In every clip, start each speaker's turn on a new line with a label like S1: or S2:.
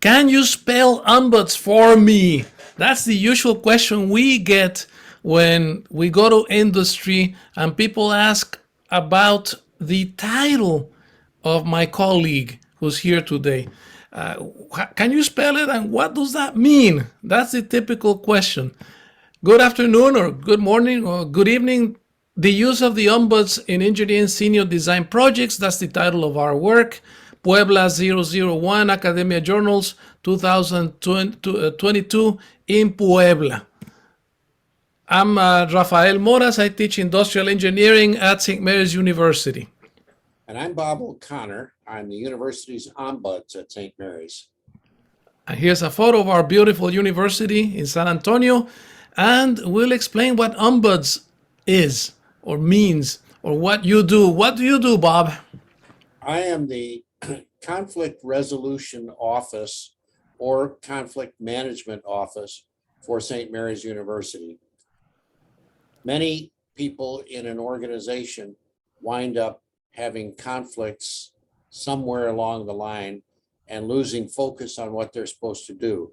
S1: Can you spell ombuds for me? That's the usual question we get when we go to industry and people ask about the title of my colleague who's here today. Can you spell it and what does that mean? That's the typical question. Good afternoon or good morning or good evening. The use of the ombuds in engineering senior design projects, that's the title of our work. PUE001, Academia Journals, 2022 in Puebla. I'm Rafael Moras. I teach industrial engineering at St. Mary's University.
S2: And I'm Bob O'Connor. I'm the university's ombuds at St. Mary's.
S1: And here's a photo of our beautiful university in San Antonio. And we'll explain what ombuds is or means or what you do. What do you do, Bob?
S2: I am the conflict resolution office or conflict management office for St. Mary's University. Many people in an organization wind up having conflicts somewhere along the line and losing focus on what they're supposed to do.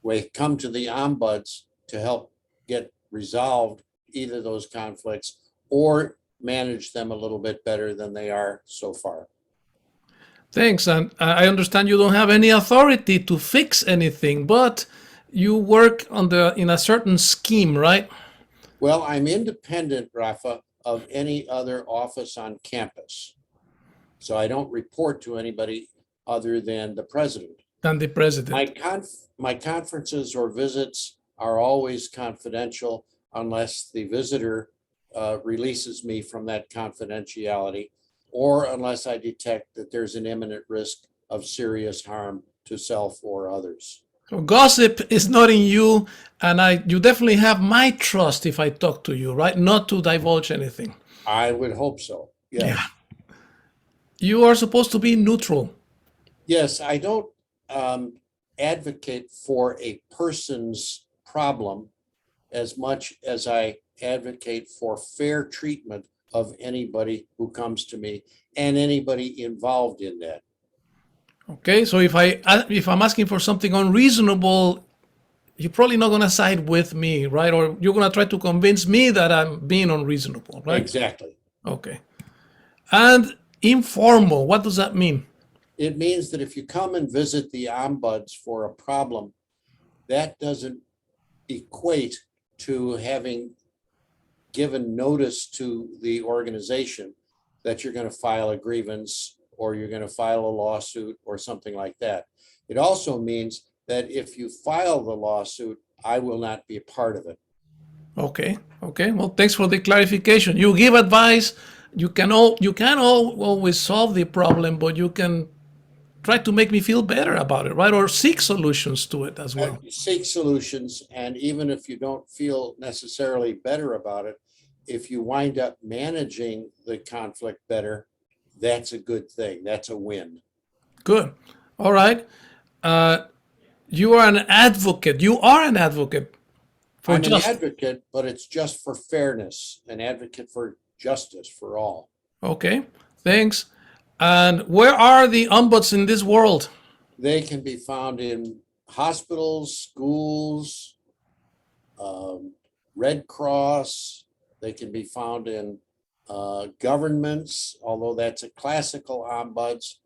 S2: We come to the ombuds to help get resolved either those conflicts or manage them a little bit better than they are so far.
S1: Thanks. And I understand you don't have any authority to fix anything, but you work on in a certain scheme, right?
S2: Well, I'm independent, Rafa, of any other office on campus. So I don't report to anybody other than the president.
S1: And the president.
S2: My conferences or visits are always confidential unless the visitor releases me from that confidentiality, or unless I detect that there's an imminent risk of serious harm to self or others.
S1: So gossip is not in you, and you definitely have my trust if I talk to you, right? Not to divulge anything.
S2: I would hope so. Yes.
S1: Yeah. You are supposed to be neutral.
S2: Yes, I don't advocate for a person's problem as much as I advocate for fair treatment of anybody who comes to me and anybody involved in that.
S1: Okay, so if I'm asking for something unreasonable, you're probably not going to side with me, right? Or you're going to try to convince me that I'm being unreasonable, right?
S2: Exactly.
S1: Okay. And informal, what does that mean?
S2: It means that if you come and visit the ombuds for a problem, that doesn't equate to having given notice to the organization that you're going to file a grievance or you're going to file a lawsuit or something like that. It also means that if you file the lawsuit, I will not be a part of it.
S1: Okay. Well, thanks for the clarification. You give advice. You can always solve the problem, but you can try to make me feel better about it, right? Or seek solutions to it as well.
S2: Seek solutions, and even if you don't feel necessarily better about it, if you wind up managing the conflict better, that's a good thing. That's a win.
S1: Good. All right. You are an advocate. You are an advocate.
S2: I'm an advocate, but it's just for fairness, an advocate for justice for all.
S1: Okay. Thanks. And where are the ombuds in this world?
S2: They can be found in hospitals, schools, Red Cross. They can be found in governments, although that's a classical ombuds.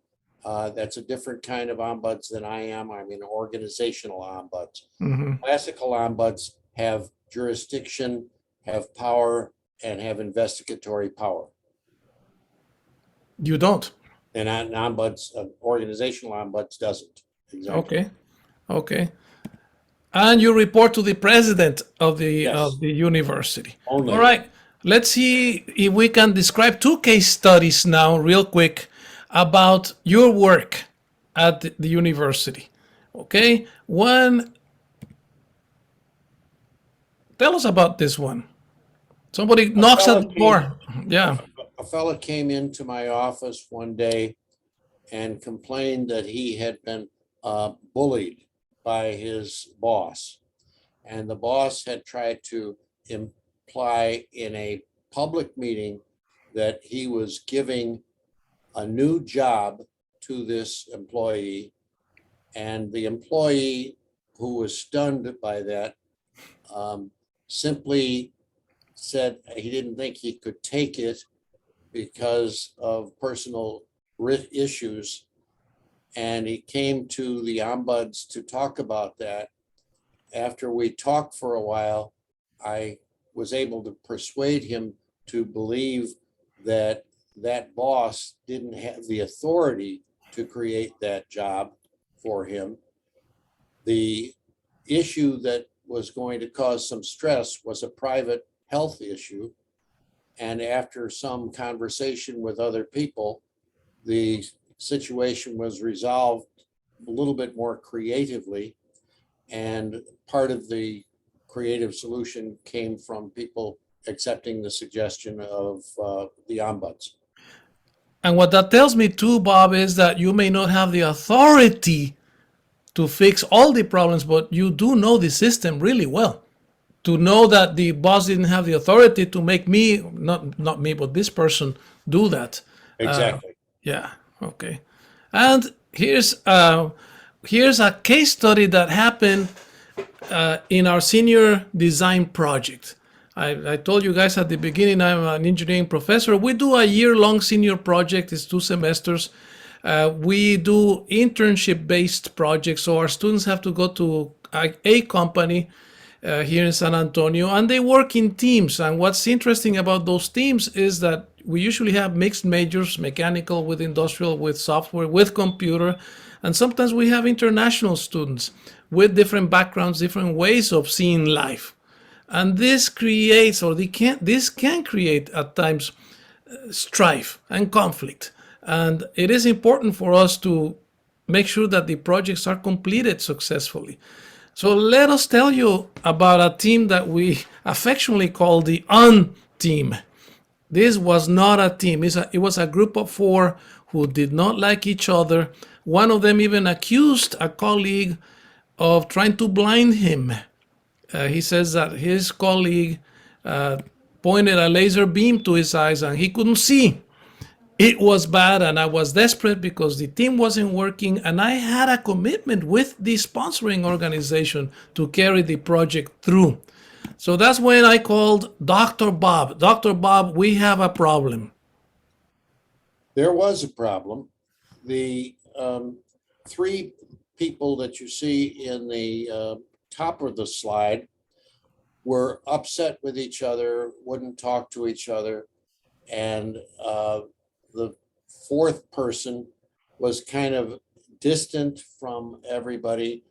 S2: That's a different kind of ombuds than I am. I'm an organizational ombuds.
S1: Mm-hmm.
S2: Classical ombuds have jurisdiction, have power, and have investigatory power.
S1: You don't.
S2: And an ombuds, organizational ombuds doesn't. Exactly.
S1: Okay. And you report to the president of the
S2: Yes.
S1: university.
S2: Only.
S1: All right. Let's see if we can describe two case studies now, real quick, about your work at the university. Okay. One. Tell us about this one. Somebody knocks at the door. Yeah.
S2: A fellow came into my office one day and complained that he had been bullied by his boss. And the boss had tried to imply in a public meeting that he was giving a new job to this employee And the employee who was stunned by that simply said he didn't think he could take it because of personal issues. And he came to the Ombuds to talk about that. After we talked for a while, I was able to persuade him to believe that that boss didn't have the authority to create that job for him. The issue that was going to cause some stress was a private health issue. And after some conversation with other people, the situation was resolved a little bit more creatively. And part of the creative solution came from people accepting the suggestion of the ombuds.
S1: And what that tells me too, Bob, is that you may not have the authority to fix all the problems, but you do know the system really well. To know that the boss didn't have the authority to make me, not me, but this person do that.
S2: Exactly.
S1: Yeah. Okay. And here's a case study that happened in our senior design project. I told you guys at the beginning I'm an engineering professor. We do a year-long senior project. It's 2 semesters. We do internship-based projects, so our students have to go to a company here in San Antonio, and they work in teams. And what's interesting about those teams is that we usually have mixed majors, mechanical with industrial, with software, with computer, and sometimes we have international students with different backgrounds, different ways of seeing life. And this creates, or this can create at times strife and conflict. And it is important for us to make sure that the projects are completed successfully. So let us tell you about a team that we affectionately call the UN team. This was not a team. It was a group of 4 who did not like each other. One of them even accused a colleague of trying to blind him. He says that his colleague pointed a laser beam to his eyes and he couldn't see. It was bad, and I was desperate because the team wasn't working, and I had a commitment with the sponsoring organization to carry the project through. So that's when I called Dr. Bob. Dr. Bob, we have a problem.
S2: There was a problem. The 3 people that you see in the top of the slide were upset with each other, wouldn't talk to each other, and the 4th person was kind of distant from everybody,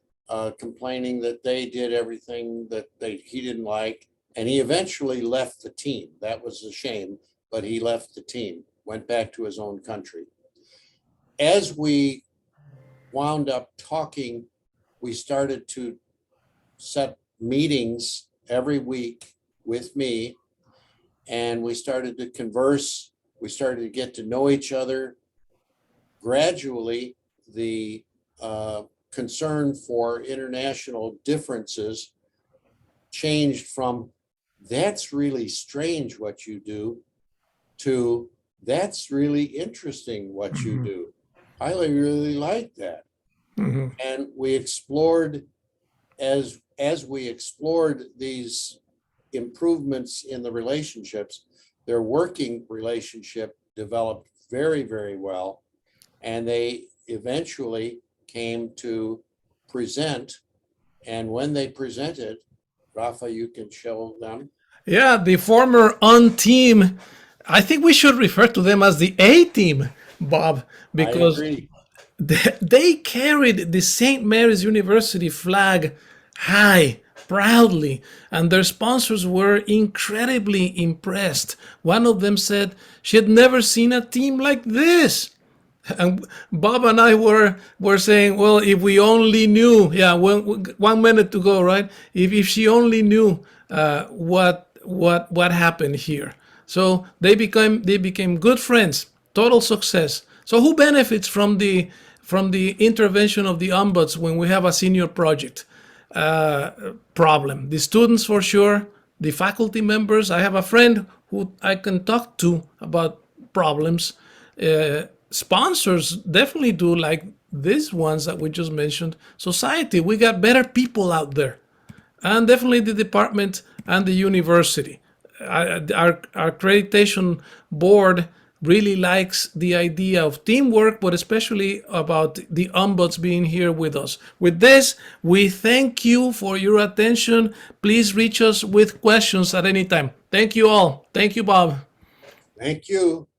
S2: complaining that they did everything that he didn't like. And he eventually left the team. That was a shame, but he left the team, went back to his own country. As we wound up talking, we started to set meetings every week with me, and we started to converse. We started to get to know each other. Gradually, the concern for international differences changed from "that's really strange what you do" to "that's really interesting what you do. I really like that." And we explored, as we explored these improvements in the relationships, their working relationship developed very, very well. And they eventually came to present. And when they presented, Rafa, you can show them.
S1: Yeah, the former UN team, I think we should refer to them as the A team, Bob,
S2: I
S1: because
S2: agree.
S1: they carried the St. Mary's University flag high, proudly, and their sponsors were incredibly impressed. One of them said she had never seen a team like this. And Bob and I were saying, well, if we only knew, yeah, 1 minute to go, right? If she only knew what happened here. So they became good friends, total success. So who benefits from the intervention of the ombuds when we have a senior project problem? The students for sure, the faculty members. I have a friend who I can talk to about problems. Sponsors definitely do, like these ones that we just mentioned, society. We got better people out there, and definitely the department and the university. Our accreditation board really likes the idea of teamwork, but especially about the ombuds being here with us. With this, we thank you for your attention. Please reach us with questions at any time. Thank you all. Thank you, Bob.
S2: Thank you.